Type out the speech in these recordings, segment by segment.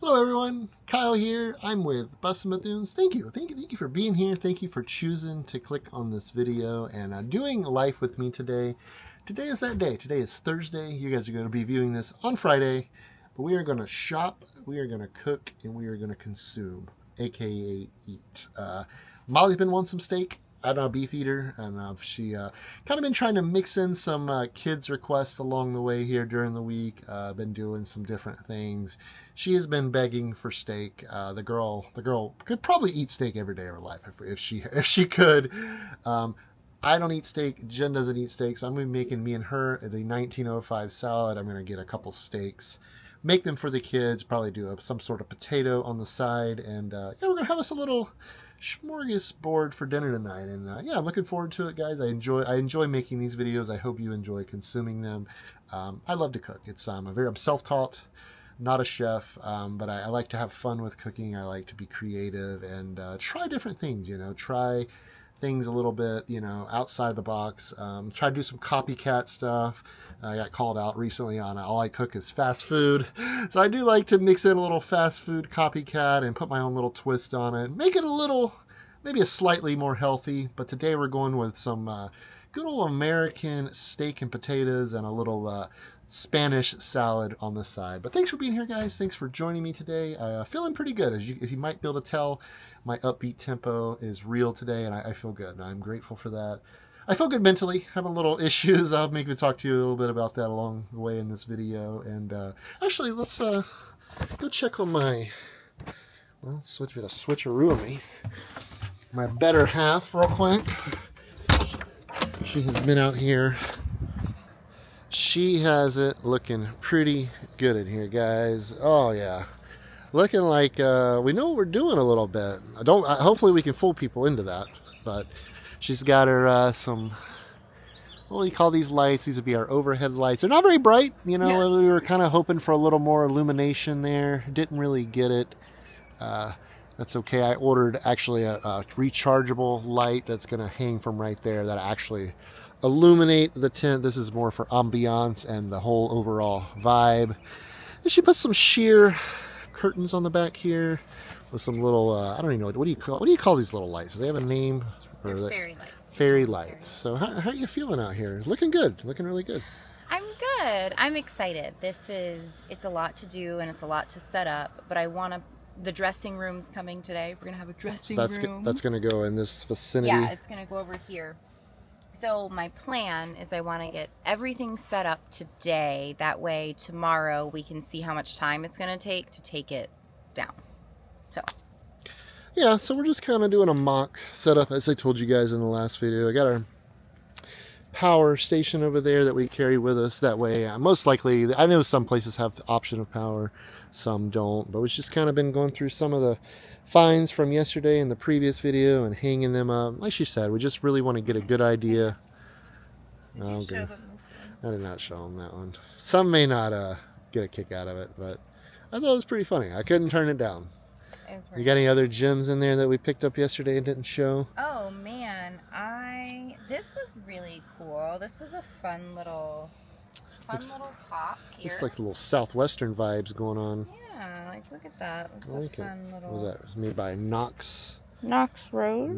Hello everyone, Kyle here. I'm with Bustin' Bethunes. Thank you for being here. Thank you for choosing to click on this video and doing life with me today. Today is that day. Today is Thursday. You guys are going to be viewing this on Friday, but we are going to shop, we are going to cook, and we are going to consume, aka eat. Molly's been wanting some steak. I don't know, beef eater, and she kind of been trying to mix in some kids' requests along the way here during the week. Been doing some different things. She has been begging for steak. The girl could probably eat steak every day of her life if she could. I don't eat steak. Jen doesn't eat steak, so I'm going to be making me and her the 1905 salad. I'm going to get a couple steaks, make them for the kids, probably do some sort of potato on the side, and yeah, we're going to have us a little smorgasbord for dinner tonight. And yeah, I'm looking forward to it, guys. I enjoy making these videos. I hope you enjoy consuming them. I love to cook. I'm self-taught, not a chef, but I like to have fun with cooking. I like to be creative and try different things, try things a little bit, outside the box. Try to do some copycat stuff. I got called out recently on all I cook is fast food. So I do like to mix in a little fast food copycat and put my own little twist on it. Make it a little, maybe a slightly more healthy. But today we're going with some good old American steak and potatoes and a little Spanish salad on the side. But thanks for being here, guys. Thanks for joining me today. Feeling pretty good. If you might be able to tell, my upbeat tempo is real today, and I feel good. And I'm grateful for that. I feel good mentally, having little issues. I'll maybe talk to you a little bit about that along the way in this video. And actually, let's go check on my, well, switcheroo of me. My better half real quick. She has been out here. She has it looking pretty good in here, guys. Oh, yeah. Looking like we know what we're doing a little bit. Hopefully we can fool people into that, but she's got her some, what do you call these lights? These would be our overhead lights. They're not very bright, Yeah. We were kind of hoping for a little more illumination there. Didn't really get it. That's okay. I ordered actually a rechargeable light that's going to hang from right there that actually illuminate the tent. This is more for ambiance and the whole overall vibe. And she put some sheer curtains on the back here with some little I don't even know, what do you call these little lights? Do they have a name? They're fairy lights. Fairy lights. So how are you feeling out here? Looking good. Looking really good. I'm good. I'm excited. It's a lot to do and it's a lot to set up, but the dressing room's coming today. We're gonna have a dressing room. That's gonna go in this vicinity. Yeah, it's gonna go over here. So my plan is I want to get everything set up today. That way tomorrow we can see how much time it's going to take it down. So. Yeah, so we're just kind of doing a mock setup. As I told you guys in the last video, I got our power station over there that we carry with us. That way, most likely, I know some places have the option of power, some don't. But we've just kind of been going through some of the finds from yesterday in the previous video and hanging them up. Like she said, we just really want to get a good idea. Did you show them this one? I did not show them that one. Some may not get a kick out of it, but I thought it was pretty funny. I couldn't turn it down. You got any other gems in there that we picked up yesterday and didn't show? Oh man, this was really cool. This was a fun little top here. Looks like little southwestern vibes going on. Yeah, like look at that. It's I like a fun little. What was that? It was made by Knox Rose.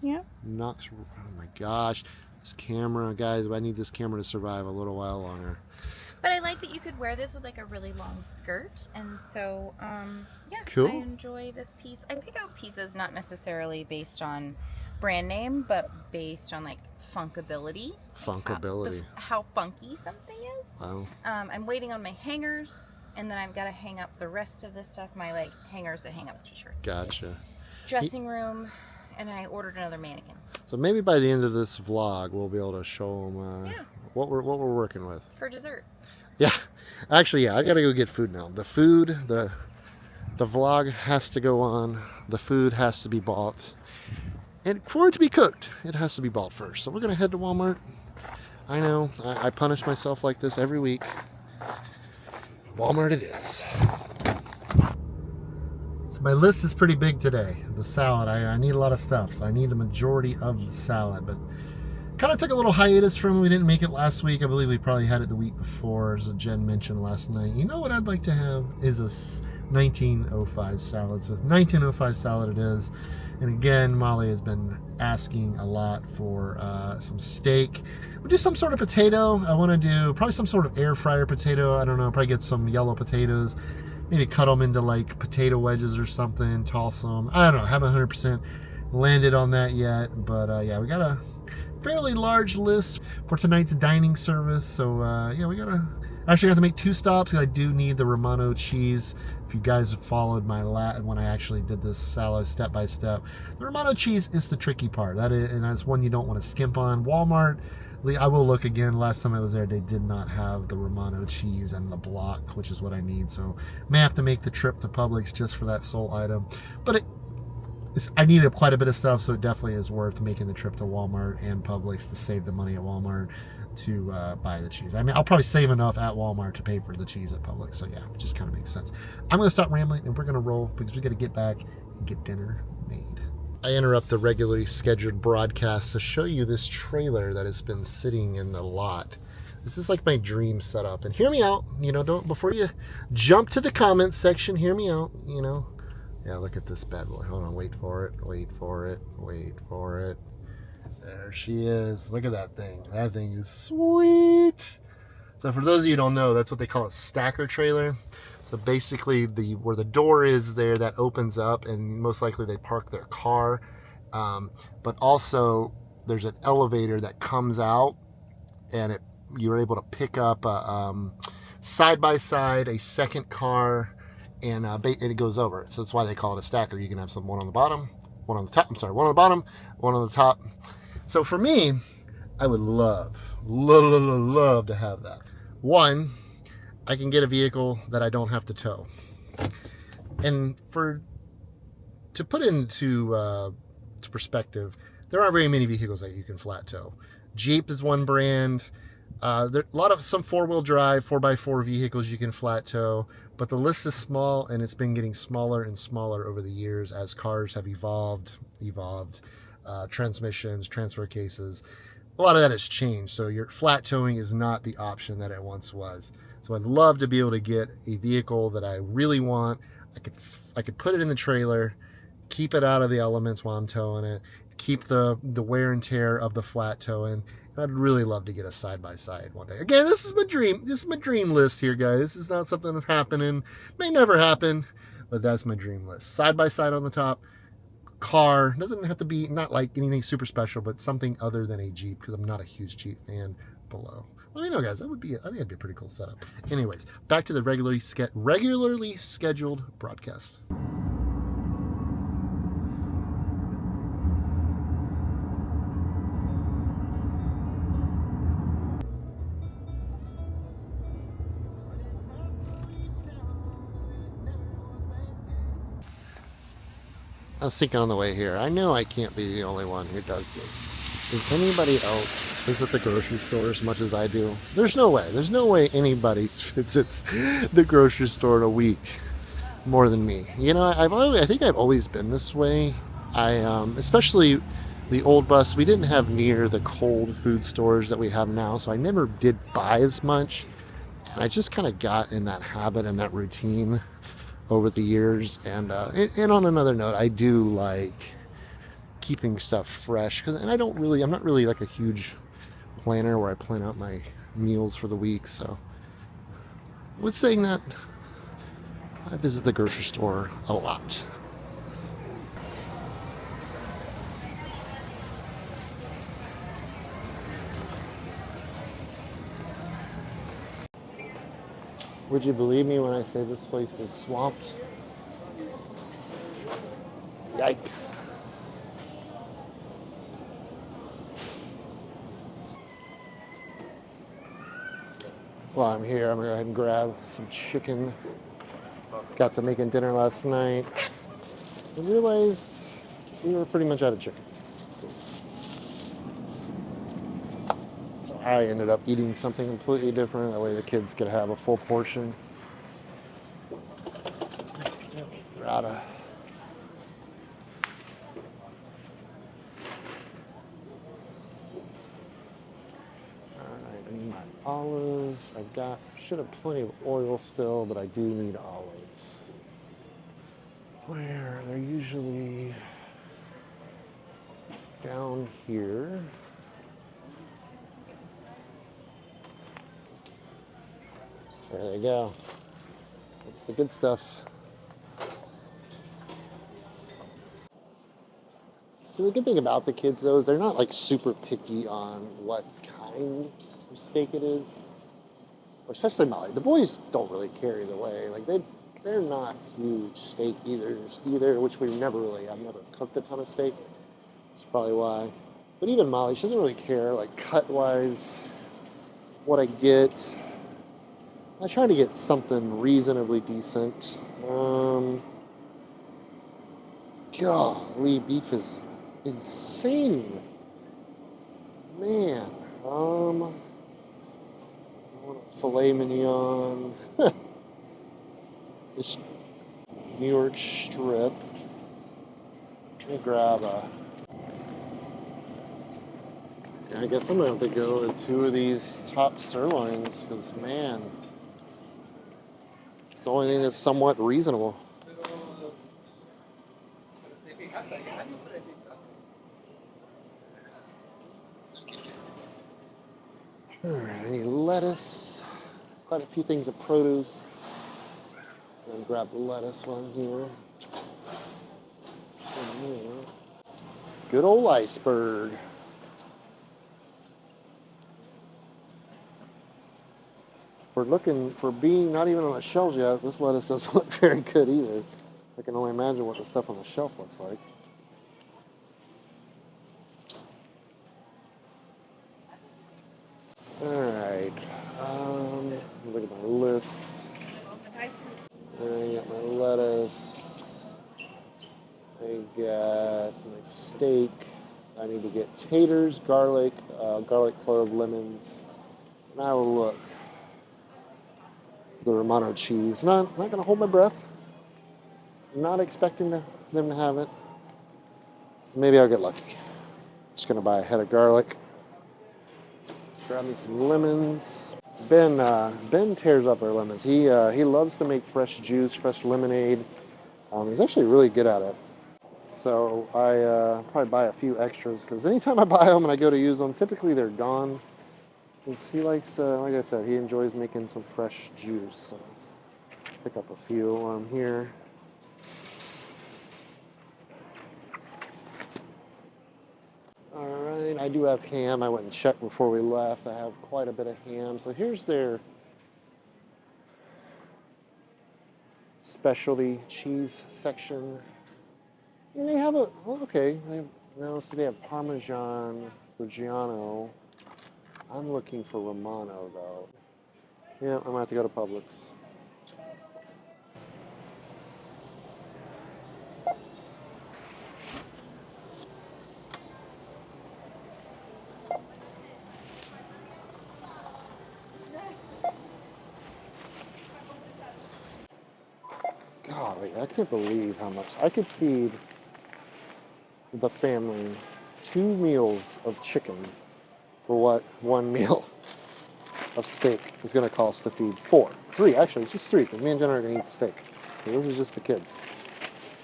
Yeah. Knox. Oh my gosh, this camera, guys! I need this camera to survive a little while longer. But I like that you could wear this with like a really long skirt, and so yeah, cool. I enjoy this piece. I pick out pieces not necessarily based on brand name, but based on like funkability. How funky something is. Wow. I'm waiting on my hangers, and then I've got to hang up the rest of this stuff. My like hangers that hang up t-shirts. Gotcha. Dressing room, and I ordered another mannequin. So maybe by the end of this vlog, we'll be able to show them what we're working with for dessert. Yeah, actually, yeah, I gotta go get food now. The food, the vlog has to go on. The food has to be bought. And for it to be cooked, it has to be bought first. So we're gonna head to Walmart. I know, I punish myself like this every week. Walmart it is. So my list is pretty big today. The salad, I need a lot of stuff. So I need the majority of the salad, but kind of took a little hiatus from it. We didn't make it last week. I believe we probably had it the week before, as Jen mentioned last night. You know what I'd like to have is 1905 salad. So it's 1905 salad it is. And again, Molly has been asking a lot for some steak. We'll do some sort of potato. I want to do probably some sort of air fryer potato. I don't know, probably get some yellow potatoes. Maybe cut them into like potato wedges or something, toss them. I don't know, haven't 100% landed on that yet. But yeah, we got a fairly large list for tonight's dining service. So yeah, we gotta actually have to make 2 stops because I do need the Romano cheese. If you guys have followed my when I actually did this salad step by step, the Romano cheese is the tricky part. And that's one you don't want to skimp on. Walmart, I will look again. Last time I was there, they did not have the Romano cheese and the block, which is what I need. So may have to make the trip to Publix just for that sole item. But I needed quite a bit of stuff, so it definitely is worth making the trip to Walmart and Publix to save the money at Walmart to buy the cheese. I mean, I'll probably save enough at Walmart to pay for the cheese at Publix. So yeah, it just kind of makes sense. I'm going to stop rambling and we're going to roll because we got to get back and get dinner made. I interrupt the regularly scheduled broadcast to show you this trailer that has been sitting in the lot. This is like my dream setup. And hear me out, you know, before you jump to the comments section, hear me out, you know. Yeah, look at this bad boy. Hold on, wait for it, wait for it, wait for it. There she is. Look at that thing. That thing is sweet. So for those of you who don't know, that's what they call a stacker trailer. So basically where the door is there, that opens up and most likely they park their car. But also there's an elevator that comes out and you're able to pick up side by side a second car and it goes over. So that's why they call it a stacker. You can have one on the bottom, one on the top. I'm sorry, one on the bottom, one on the top. So for me, I would love to have that. One, I can get a vehicle that I don't have to tow. And to put into to perspective, there aren't very many vehicles that you can flat tow. Jeep is one brand. There some 4-wheel drive, 4x4 vehicles you can flat tow, but the list is small and it's been getting smaller and smaller over the years as cars have evolved, transmissions, transfer cases. A lot of that has changed. So your flat towing is not the option that it once was. So I'd love to be able to get a vehicle that I really want. I could put it in the trailer, keep it out of the elements while I'm towing it, keep the wear and tear of the flat towing. And I'd really love to get a side-by-side one day. Again, this is my dream. This is my dream list here, guys. This is not something that's happening. May never happen, but that's my dream list. Side-by-side on the top. Car. Doesn't have to be, not like anything super special, but something other than a Jeep, because I'm not a huge Jeep fan below. Let me know, guys. I think that'd be a pretty cool setup. Anyways, back to the regularly scheduled broadcast. I was thinking on the way here, I know I can't be the only one who does this. Does anybody else visit the grocery store as much as I do? There's no way. There's no way anybody visits the grocery store in a week more than me. You know, I think I've always been this way. Especially the old bus, we didn't have near the cold food stores that we have now, so I never did buy as much. And I just kind of got in that habit and that routine over the years. And on another note, I do like keeping stuff fresh I'm not really like a huge planner where I plan out my meals for the week. So with saying that, I visit the grocery store a lot. Would you believe me when I say this place is swamped? Yikes. While I'm here, I'm going to go ahead and grab some chicken. Got to making dinner last night. I realized we were pretty much out of chicken. So I ended up eating something completely different. That way the kids could have a full portion. Rada. Alright, I need my olives. Should have plenty of oil still, but I do need olives. where they're usually down here. There they go. That's the good stuff. So the good thing about the kids, though, is they're not like super picky on what kind of steak it is, or especially Molly. The boys don't really care either way. Like they're not huge steak eaters either, which I've never cooked a ton of steak. That's probably why. But even Molly, she doesn't really care, like cut wise, what I get. I try to get something reasonably decent. Golly, beef is insane, man. I want a filet mignon, this New York strip. Let me grab a. I guess I'm gonna have to go with 2 of these top sirloins because, man, it's the only thing that's somewhat reasonable. All right, I need lettuce, quite a few things of produce. And grab the lettuce one here. Good old iceberg. For being not even on the shelves yet, this lettuce doesn't look very good either. I can only imagine what the stuff on the shelf looks like. Alright, look at my list. I got my lettuce. I got my steak. I need to get taters, garlic, garlic clove, lemons. And I will look. The Romano cheese. Not gonna hold my breath. Not expecting them to have it. Maybe I'll get lucky. Just gonna buy a head of garlic. Grab me some lemons. Ben tears up our lemons. He loves to make fresh juice, fresh lemonade. He's actually really good at it. So I probably buy a few extras because anytime I buy them and I go to use them, typically they're gone. Because he likes, like I said, he enjoys making some fresh juice. So pick up a few while I'm here. All right, I do have ham. I went and checked before we left. I have quite a bit of ham. So here's their specialty cheese section. And they have so they have Parmesan, Reggiano. I'm looking for Romano, though. Yeah, I'm going to have to go to Publix. Golly, I can't believe how much. I could feed the family 2 meals of chicken for what 1 meal of steak is going to cost to feed 4. 3, actually, it's just 3, because me and Jenn are going to eat the steak. So this is just the kids.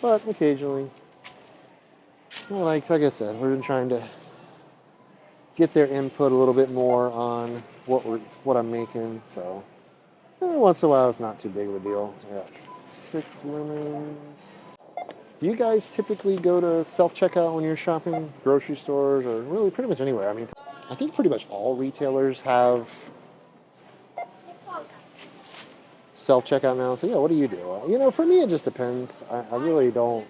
But occasionally, like I said, we've been trying to get their input a little bit more on what I'm making. So every once in a while, it's not too big of a deal. So I got 6 lemons. Do you guys typically go to self-checkout when you're shopping, grocery stores, or really pretty much anywhere? I mean, I think pretty much all retailers have self-checkout now. So yeah, what do you do? For me, it just depends. I really don't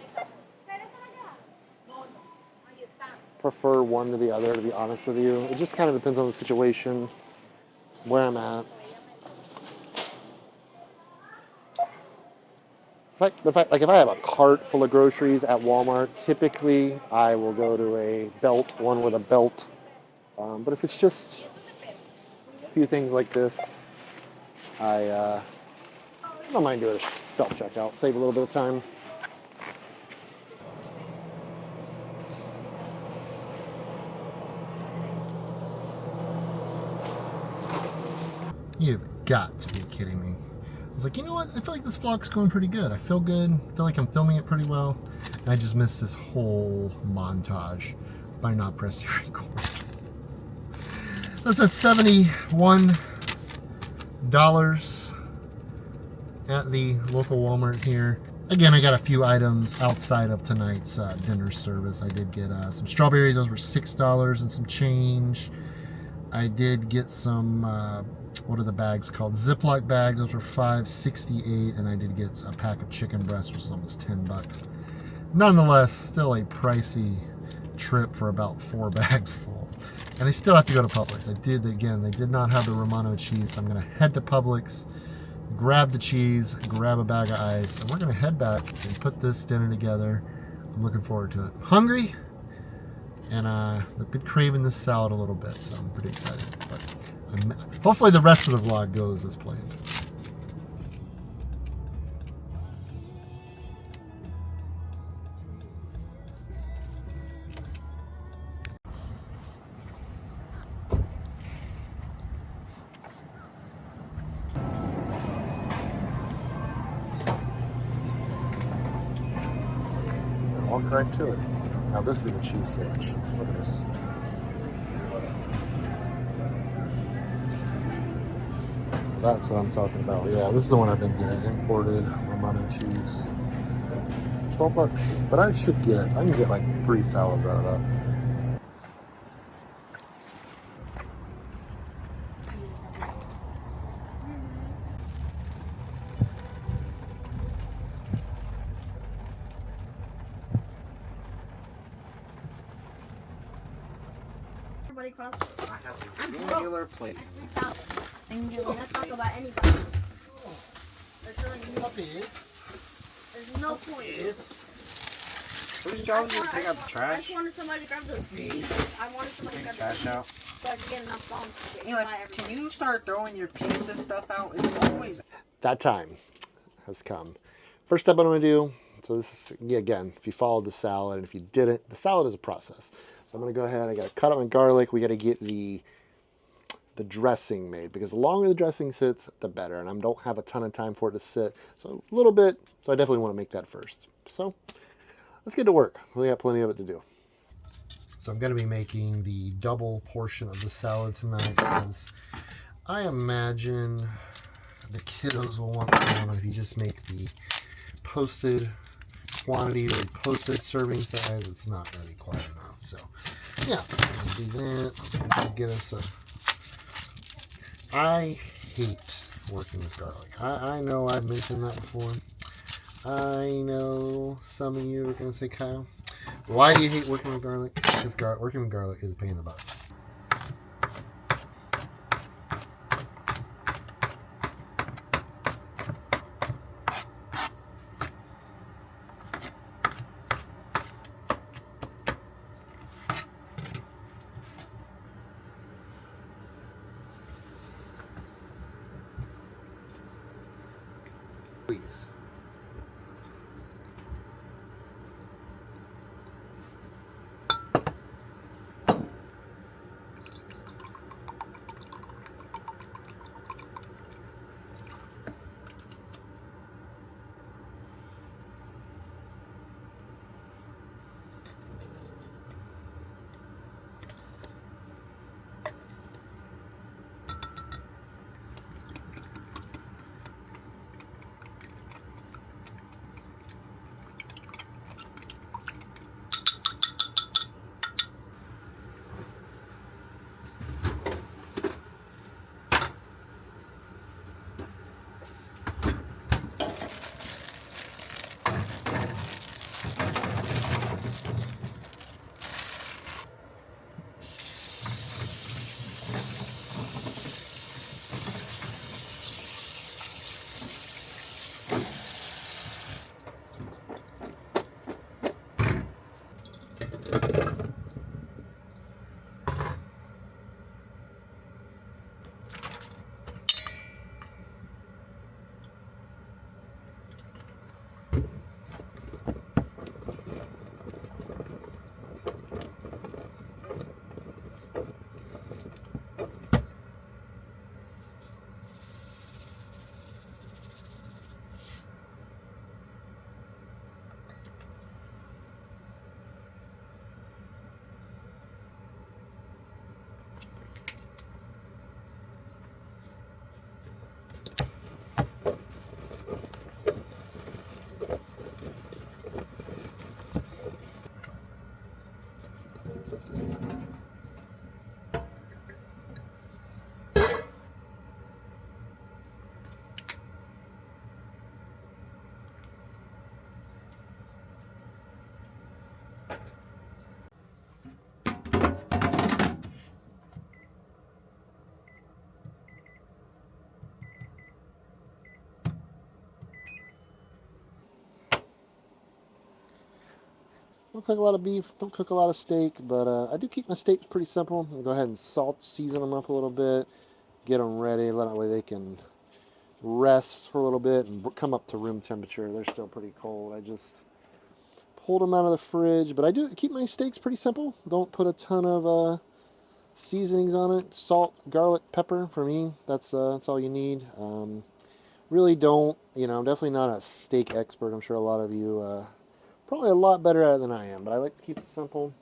prefer one to the other, to be honest with you. It just kind of depends on the situation, where I'm at. If I have a cart full of groceries at Walmart, typically I will go to a one with a belt. But if it's just a few things like this, I don't mind doing a self-checkout, save a little bit of time. You've got to be kidding me. was like, you know what? I feel like this vlog's going pretty good. I feel good. I feel like I'm filming it pretty well. And I just missed this whole montage by not pressing record. That's at $71 at the local Walmart here. Again, I got a few items outside of tonight's dinner service. I did get some strawberries. Those were $6 and some change. I did get some, what are the bags called? Ziploc bags. Those were $5.68. And I did get a pack of chicken breasts, which was almost $10. Nonetheless, still a pricey trip for about 4 bags full. And I still have to go to Publix. I did, again, they did not have the Romano cheese. So I'm going to head to Publix, grab the cheese, grab a bag of ice, and we're going to head back and put this dinner together. I'm looking forward to it. I'm hungry, and I've been craving this salad a little bit, so I'm pretty excited. But hopefully the rest of the vlog goes as planned. Walk right to it. Now this is the cheese sandwich. Look at this. That's what I'm talking about. Yeah, this is the one I've been getting. Imported Romano cheese. $12. But I can get like 3 salads out of that. I have a singular plate. Singular. Let's talk about anybody. There's really no, Puppies. there's no point. Who's Jones to take out the I trash? just wanted somebody to grab the. I wanted somebody to Take grab the. trash out. So I could get enough bombs to get Eli, by everybody. can you start throwing your pizza stuff out? It's always. That time has come. First step I'm going to do, so this is, yeah, again, if you followed the salad, and if you didn't, the salad is a process. So I'm going to go ahead, I got to cut up my garlic, we got to get the dressing made, because the longer the dressing sits, the better, and I don't have a ton of time for it to sit, so a little bit, so I definitely want to make that first. So let's get to work. We got plenty of it to do. So I'm going to be making the double portion of the salad tonight, because I imagine the kiddos will want some if you just make the posted quantity or posted serving size. It's not really quite enough. So yeah, we'll do that. We'll get us a. I hate working with garlic. I know I've mentioned that before. I know some of you are going to say, Kyle, why do you hate working with garlic? Because working with garlic is a pain in the butt. Please. don't cook a lot of beef, don't cook a lot of steak, but I do keep my steaks pretty simple. I'll go ahead and season them up a little bit, get them ready, that way they can rest for a little bit and come up to room temperature. They're still pretty cold. I just pulled them out of the fridge, but I do keep my steaks pretty simple. Don't put a ton of seasonings on it. Salt, garlic, pepper for me. That's all you need. Really don't, I'm definitely not a steak expert. I'm sure a lot of you probably a lot better at it than I am, but I like to keep it simple.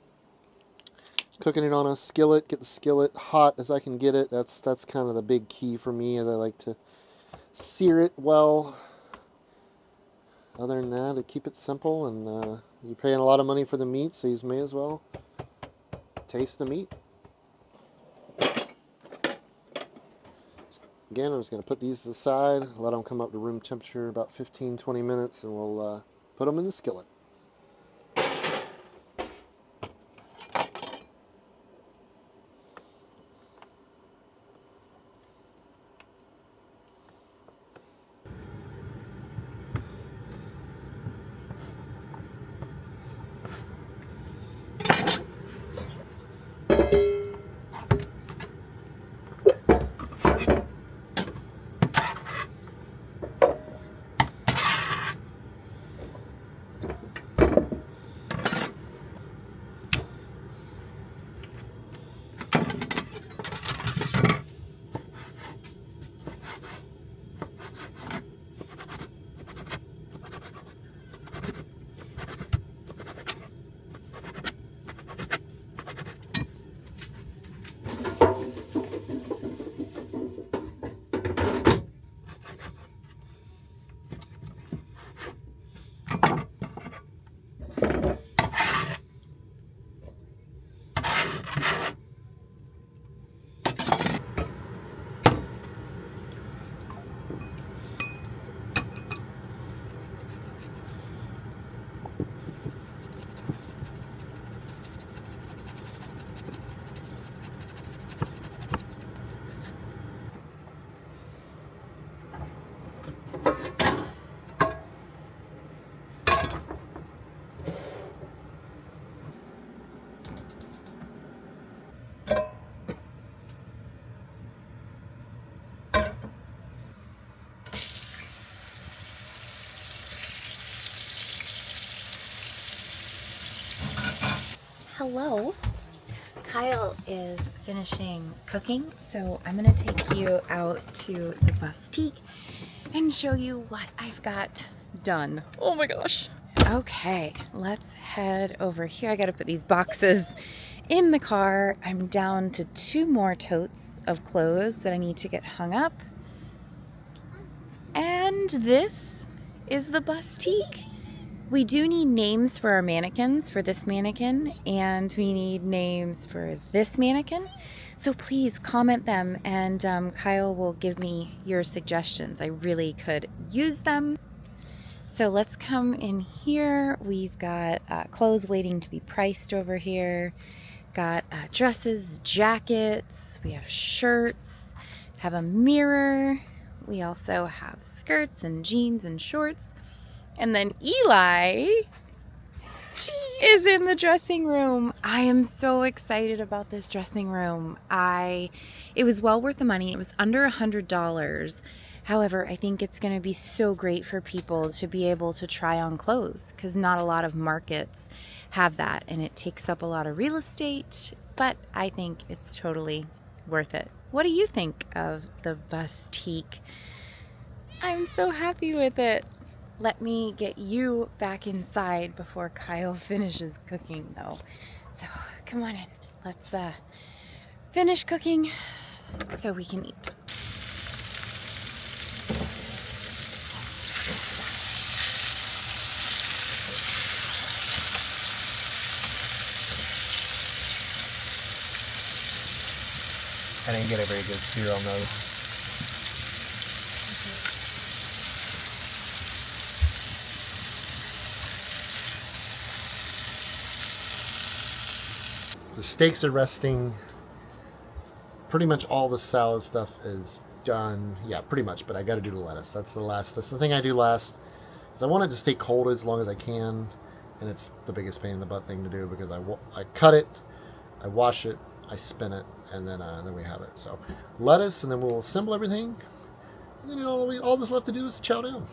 Cooking it on a skillet, get the skillet hot as I can get it. That's kind of the big key for me, as I like to sear it well. Other than that, to keep it simple, and you're paying a lot of money for the meat, so you may as well taste the meat. Again, I'm just going to put these aside, let them come up to room temperature about 15-20 minutes, and we'll put them in the skillet. Hello. Kyle is finishing cooking, so I'm gonna take you out to the Bustique and show you what I've got done. Oh my gosh. Okay, let's head over here. I gotta put these boxes in the car. I'm down to 2 more totes of clothes that I need to get hung up. And this is the Bustique. We do need names for our mannequins, for this mannequin, and we need names for this mannequin. So please comment them, and Kyle will give me your suggestions. I really could use them. So let's come in here. We've got clothes waiting to be priced over here. Got dresses, jackets, we have shirts, have a mirror. We also have skirts and jeans and shorts. And then Eli is in the dressing room. I am so excited about this dressing room. It was well worth the money. It was under $100. However, I think it's going to be so great for people to be able to try on clothes, because not a lot of markets have that, and it takes up a lot of real estate, but I think it's totally worth it. What do you think of the Bustique? I'm so happy with it. Let me get you back inside before Kyle finishes cooking, though. So come on in. Let's finish cooking so we can eat. I didn't get a very good sear on those. The steaks are resting. Pretty much all the salad stuff is done. Yeah, pretty much, but I got to do the lettuce. That's the thing I do last. Because I want it to stay cold as long as I can. and it's the biggest pain in the butt thing to do because I cut it, I wash it, I spin it, and then we have it. So lettuce, and then we'll assemble everything, and then all that's left to do is chow down.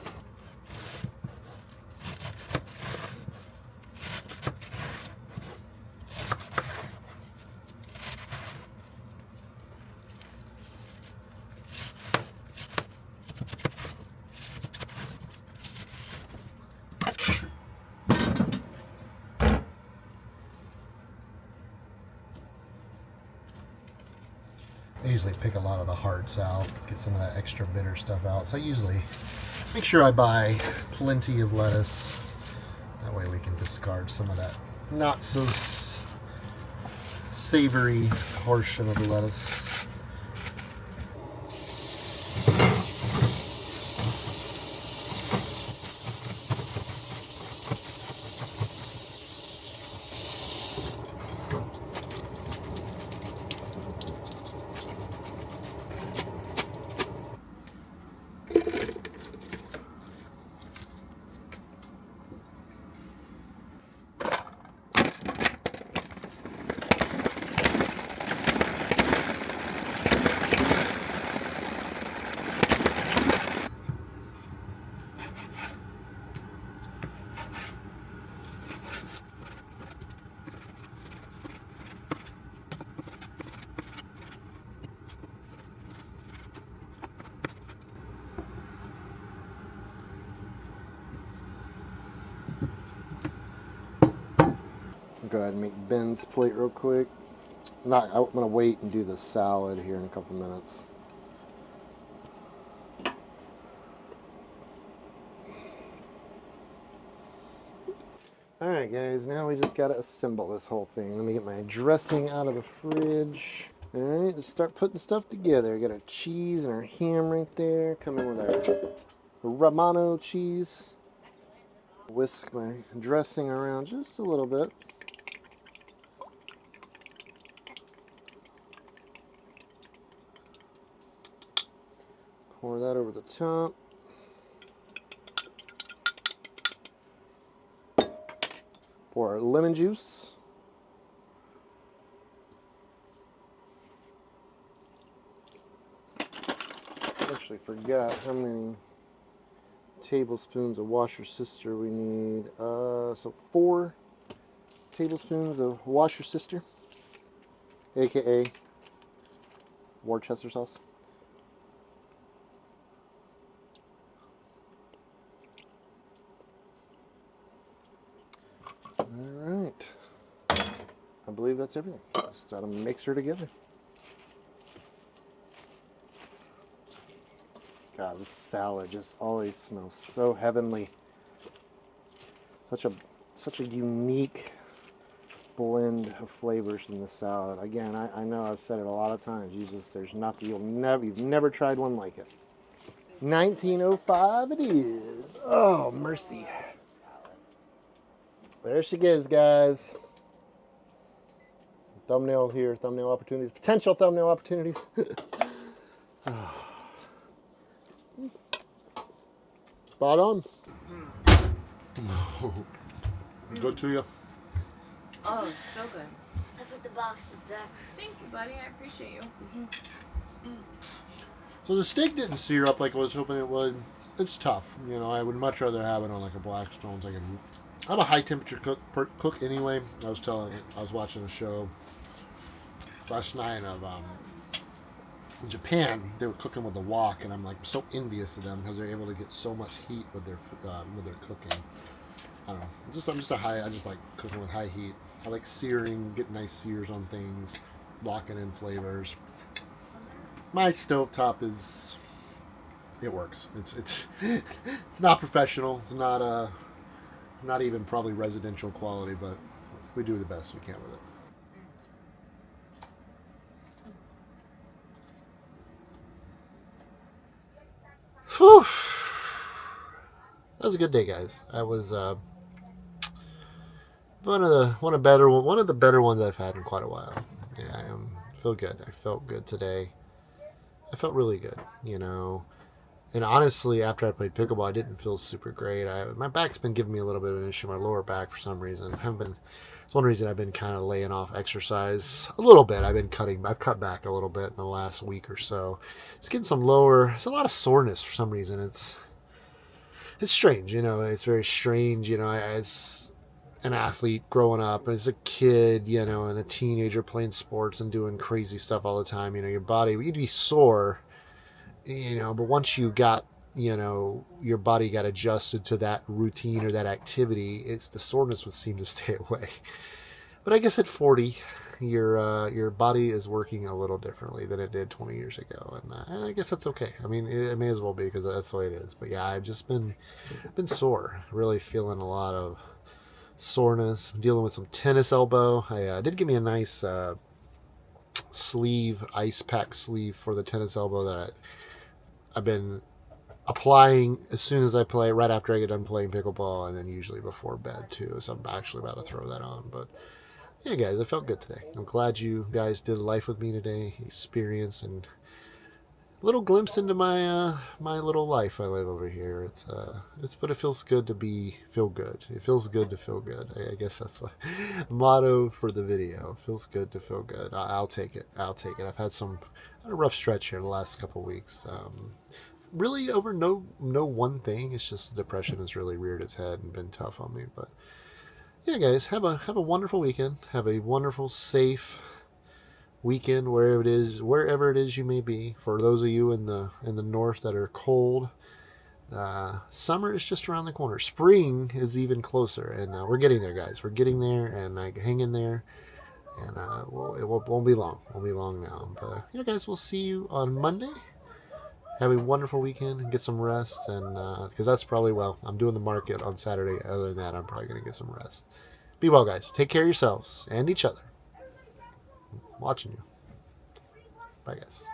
I usually pick a lot of the hearts out, get some of that extra bitter stuff out. So I usually make sure I buy plenty of lettuce. That way we can discard some of that not so savory portion of the lettuce. Go ahead and make Ben's plate real quick. I'm gonna wait and do the salad here in a couple minutes. Alright guys, now we just gotta assemble this whole thing. Let me get my dressing out of the fridge. Alright, let's start putting stuff together. Got our cheese and our ham right there. Come in with our Romano cheese. Whisk my dressing around just a little bit. Pour that over the top. Pour our lemon juice. Actually forgot how many tablespoons of Worcestershire we need. So 4 tablespoons of Worcestershire, aka Worcester sauce. Alright, I believe that's everything. Just gotta mix her together. God, this salad just always smells so heavenly. Such a unique blend of flavors in the salad. Again, I know I've said it a lot of times. You've never tried one like it. 1905 it is. Oh, mercy. There she goes, guys. Thumbnail here, thumbnail opportunities, potential thumbnail opportunities. Spot on. Good to you. Oh, so good. I put the boxes back. Thank you, buddy. I appreciate you. So the steak didn't sear up like I was hoping it would. It's tough. You know, I would much rather have it on like a Blackstone's. I'm a high temperature cook anyway. I was watching a show last night of in Japan. They were cooking with a wok, and I'm like so envious of them because they're able to get so much heat with their cooking. I don't know. I just like cooking with high heat. I like searing, getting nice sears on things, locking in flavors. My stovetop it works. It's not professional. It's not even probably residential quality, but we do the best we can with it. Whew. That was a good day, guys. I was one of the better ones I've had in quite a while. Yeah, feel good. I felt good today. I felt really good. You know, And honestly, after I played pickleball, I didn't feel super great. My back's been giving me a little bit of an issue, my lower back for some reason. I haven't been. It's one reason I've been kind of laying off exercise a little bit. I've cut back a little bit in the last week or so. It's getting some lower. It's a lot of soreness for some reason. It's strange, It's very strange, As an athlete growing up, as a kid, and a teenager playing sports and doing crazy stuff all the time. Your body, you'd be sore. But once you got, your body got adjusted to that routine or that activity, it's the soreness would seem to stay away. But I guess at 40, your body is working a little differently than it did 20 years ago, and I guess that's okay. I mean, it may as well be because that's the way it is. But yeah, I've just been sore, really feeling a lot of soreness. I'm dealing with some tennis elbow. I did give me a nice sleeve, ice pack sleeve for the tennis elbow that I've been applying as soon as I play, right after I get done playing pickleball, and then usually before bed too. So I'm actually about to throw that on. But yeah, guys, it felt good today. I'm glad you guys did life with me today, experience and a little glimpse into my my little life I live over here. But it feels good to feel good. It feels good to feel good. I guess that's the motto for the video. It feels good to feel good. I'll take it. I've had a rough stretch here the last couple weeks. Really over no one thing. It's just the depression has really reared its head and been tough on me. But yeah, guys, have a wonderful weekend. Have a wonderful, safe weekend wherever it is you may be. For those of you in the north that are cold, summer is just around the corner. Spring is even closer, and we're getting there, guys. We're getting there, and hang in there. And it won't be long. Won't be long now. But yeah, guys, we'll see you on Monday. Have a wonderful weekend and get some rest. And because that's probably, I'm doing the market on Saturday. Other than that, I'm probably going to get some rest. Be well, guys. Take care of yourselves and each other. I'm watching you. Bye, guys.